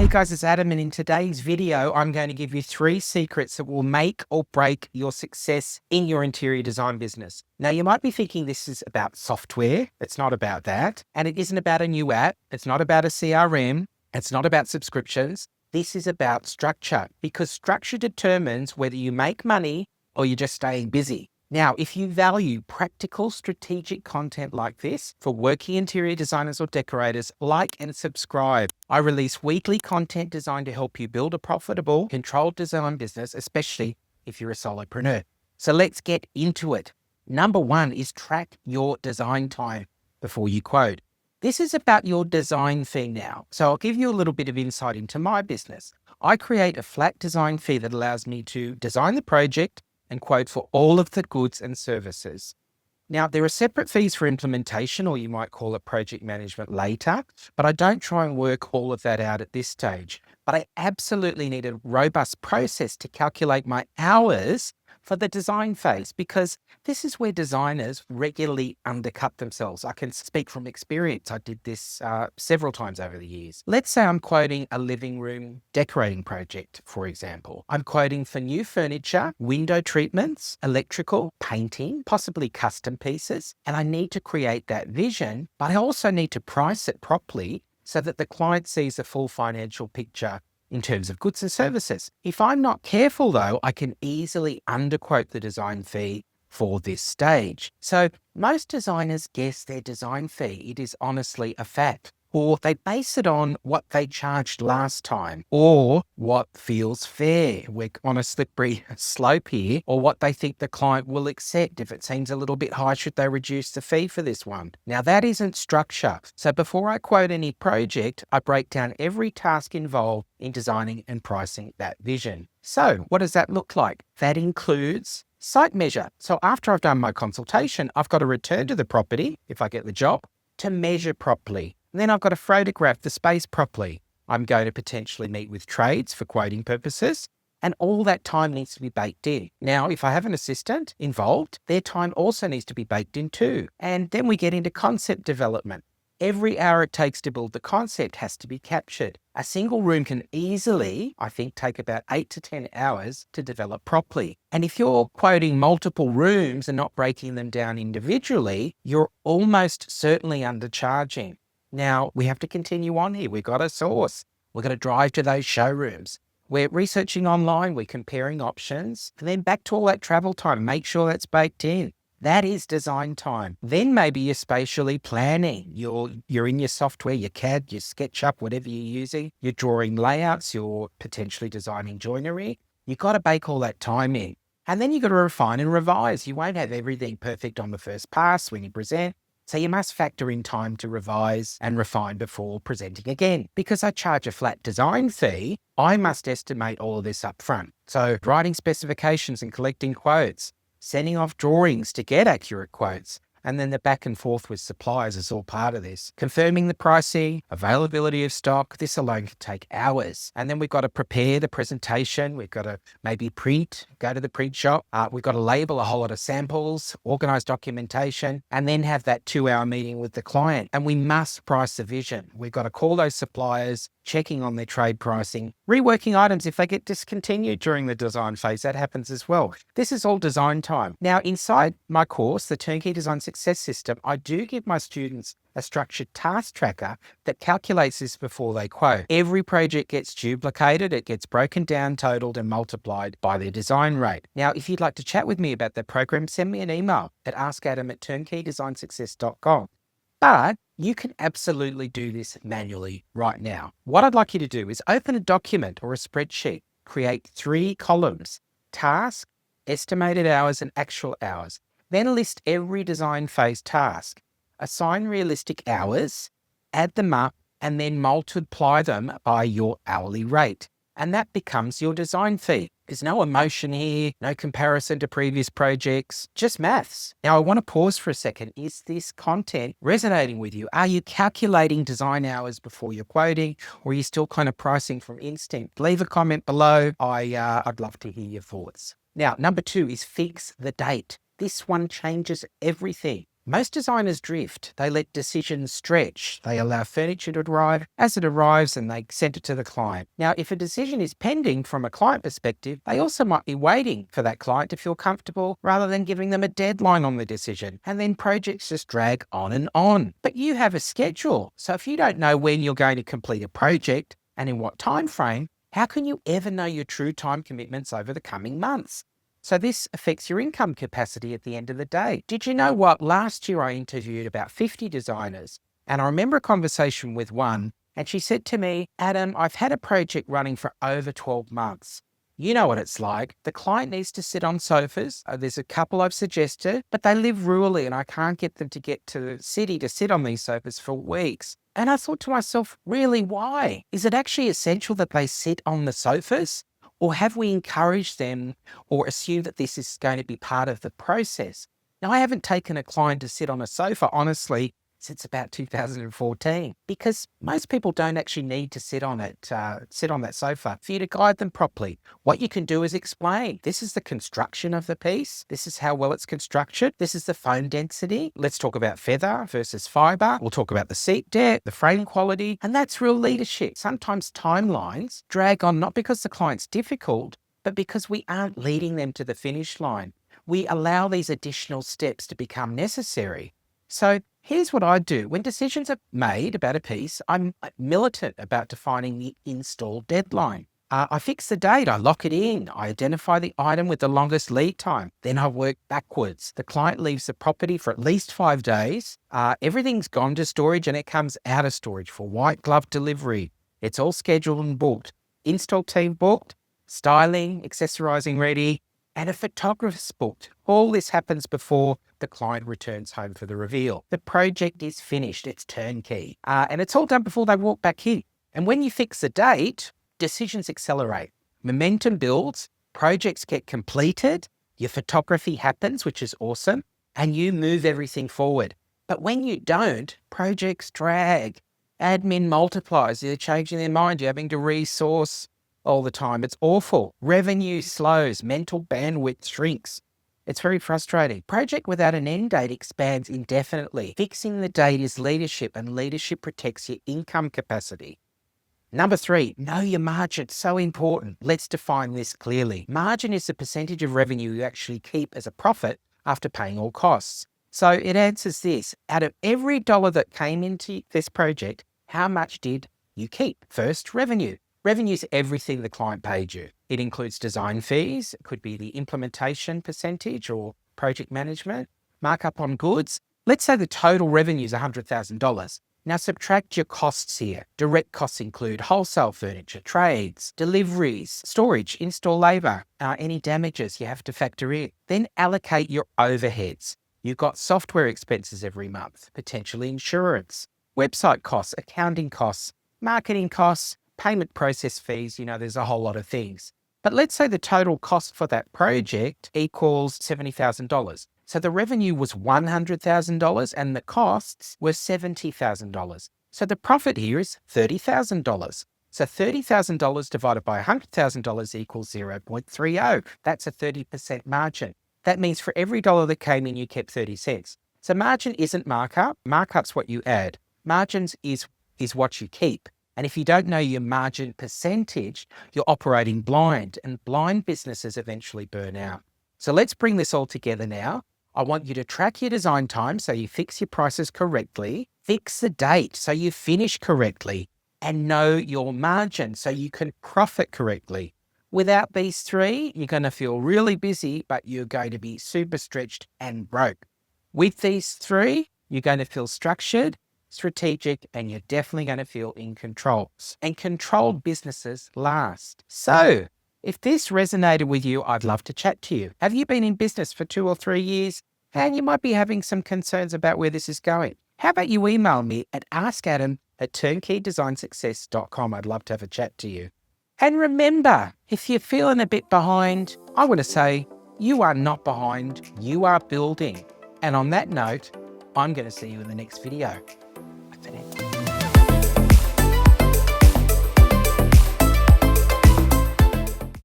Hey guys, it's Adam, and in today's video, I'm going to give you 3 secrets that will make or break your success in your interior design business. Now, you might be thinking this is about software. It's not about that. And it isn't about a new app. It's not about a CRM. It's not about subscriptions. This is about structure, because structure determines whether you make money or you're just staying busy. Now, if you value practical, strategic content like this for working interior designers or decorators, like and subscribe. I release weekly content designed to help you build a profitable, controlled design business, especially if you're a solopreneur. So let's get into it. Number 1 is track your design time before you quote. This is about your design fee now. So I'll give you a little bit of insight into my business. I create a flat design fee that allows me to design the project and quote for all of the goods and services. Now, there are separate fees for implementation, or you might call it project management later, but I don't try and work all of that out at this stage. But I absolutely need a robust process to calculate my hours for the design phase, because this is where designers regularly undercut themselves. I can speak from experience. I did this several times over the years. Let's say I'm quoting a living room decorating project, for example. I'm quoting for new furniture, window treatments, electrical, painting, possibly custom pieces, and I need to create that vision, but I also need to price it properly so that the client sees a full financial picture in terms of goods and services. If I'm not careful though, I can easily underquote the design fee for this stage. So most designers guess their design fee. It is honestly a fact. Or they base it on what they charged last time, or what feels fair. We're on a slippery slope here, or what they think the client will accept. If it seems a little bit high, should they reduce the fee for this one? Now, that isn't structure. So before I quote any project, I break down every task involved in designing and pricing that vision. So what does that look like? That includes site measure. So after I've done my consultation, I've got to return to the property, if I get the job, to measure properly. And then I've got to photograph the space properly. I'm going to potentially meet with trades for quoting purposes, and all that time needs to be baked in. Now, if I have an assistant involved, their time also needs to be baked in too. And then we get into concept development. Every hour it takes to build the concept has to be captured. A single room can easily, I think, take about 8 to 10 hours to develop properly. And if you're quoting multiple rooms and not breaking them down individually, you're almost certainly undercharging. Now, we have to continue on here. We've got a source. We've got to drive to those showrooms. We're researching online. We're comparing options. And then back to all that travel time. Make sure that's baked in. That is design time. Then maybe you're spatially planning. You're in your software, your CAD, your SketchUp, whatever you're using. You're drawing layouts. You're potentially designing joinery. You've got to bake all that time in. And then you've got to refine and revise. You won't have everything perfect on the first pass when you present. So you must factor in time to revise and refine before presenting again. Because I charge a flat design fee, I must estimate all of this up front. So writing specifications and collecting quotes, sending off drawings to get accurate quotes, and then the back and forth with suppliers is all part of this. Confirming the pricing, availability of stock, this alone could take hours. And then we've got to prepare the presentation. We've got to maybe print, go to the print shop. We've got to label a whole lot of samples, organize documentation, and then have that 2-hour meeting with the client. And we must price the vision. We've got to call those suppliers, checking on their trade pricing, reworking items if they get discontinued during the design phase. That happens as well. This is all design time. Now, inside my course, the Turnkey Design Success System, I do give my students a structured task tracker that calculates this before they quote. Every project gets duplicated, it gets broken down, totaled, and multiplied by their design rate. Now, if you'd like to chat with me about that program, send me an email at askadam@turnkeydesign.success.com. But you can absolutely do this manually right now. What I'd like you to do is open a document or a spreadsheet, create 3 columns: task, estimated hours, and actual hours. Then list every design phase task. Assign realistic hours, add them up, and then multiply them by your hourly rate. And that becomes your design fee. There's no emotion here, no comparison to previous projects, just maths. Now, I want to pause for a second. Is this content resonating with you? Are you calculating design hours before you're quoting, or are you still kind of pricing from instinct? Leave a comment below. I'd love to hear your thoughts. Now, number 2 is fix the date. This one changes everything. Most designers drift. They let decisions stretch. They allow furniture to arrive as it arrives and they send it to the client. Now, if a decision is pending from a client perspective, they also might be waiting for that client to feel comfortable rather than giving them a deadline on the decision. And then projects just drag on and on. But you have a schedule. So if you don't know when you're going to complete a project and in what time frame, how can you ever know your true time commitments over the coming months? So this affects your income capacity at the end of the day. Did you know what? Last year I interviewed about 50 designers, and I remember a conversation with one, and she said to me, Adam, I've had a project running for over 12 months. You know what it's like. The client needs to sit on sofas. There's a couple I've suggested, but they live rurally and I can't get them to get to the city to sit on these sofas for weeks. And I thought to myself, really, why? Is it actually essential that they sit on the sofas? Or have we encouraged them or assumed that this is going to be part of the process? Now, I haven't taken a client to sit on a sofa, honestly, since about 2014, because most people don't actually need to sit on that sofa for you to guide them properly. What you can do is explain, this is the construction of the piece. This is how well it's constructed. This is the foam density. Let's talk about feather versus fiber. We'll talk about the seat depth, the frame quality, and that's real leadership. Sometimes timelines drag on, not because the client's difficult, but because we aren't leading them to the finish line. We allow these additional steps to become necessary. So here's what I do. When decisions are made about a piece, I'm militant about defining the install deadline. I fix the date, I lock it in, I identify the item with the longest lead time. Then I work backwards. The client leaves the property for at least 5 days. Everything's gone to storage and it comes out of storage for white glove delivery. It's all scheduled and booked. Install team booked, styling, accessorizing ready, and a photographer's booked. All this happens before the client returns home for the reveal. The project is finished, it's turnkey, and it's all done before they walk back in. And when you fix the date, decisions accelerate, momentum builds, projects get completed, your photography happens, which is awesome, and you move everything forward. But when you don't, projects drag, admin multiplies, they're changing their mind, you're having to resource all the time. It's awful. Revenue slows, mental bandwidth shrinks. It's very frustrating. Project without an end date expands indefinitely. Fixing the date is leadership, and leadership protects your income capacity. Number 3, know your margin. So important. Let's define this clearly. Margin is the percentage of revenue you actually keep as a profit after paying all costs. So it answers this. Out of every dollar that came into this project, how much did you keep? First, revenue. Revenue is everything the client paid you. It includes design fees. It could be the implementation percentage or project management, markup on goods. Let's say the total revenue is $100,000. Now subtract your costs here. Direct costs include wholesale furniture, trades, deliveries, storage, install labor, any damages you have to factor in. Then allocate your overheads. You've got software expenses every month, potentially insurance, website costs, accounting costs, marketing costs, payment process fees, there's a whole lot of things. But let's say the total cost for that project equals $70,000. So the revenue was $100,000 and the costs were $70,000. So the profit here is $30,000. So $30,000 divided by $100,000 equals 0.30. That's a 30% margin. That means for every dollar that came in, you kept 30 cents. So margin isn't markup. Markup's what you add. Margins is what you keep. And if you don't know your margin percentage, you're operating blind, and blind businesses eventually burn out. So let's bring this all together now. I want you to track your design time so you fix your prices correctly, fix the date so you finish correctly, and know your margin so you can profit correctly. Without these 3, you're going to feel really busy, but you're going to be super stretched and broke. With these 3, you're going to feel structured, strategic, and you're definitely going to feel in control. And controlled businesses last. So if this resonated with you, I'd love to chat to you. Have you been in business for 2 or 3 years and you might be having some concerns about where this is going? How about you email me at askadam@turnkeydesign.success.com. I'd love to have a chat to you. And remember, if you're feeling a bit behind, I want to say you are not behind, you are building. And on that note, I'm going to see you in the next video.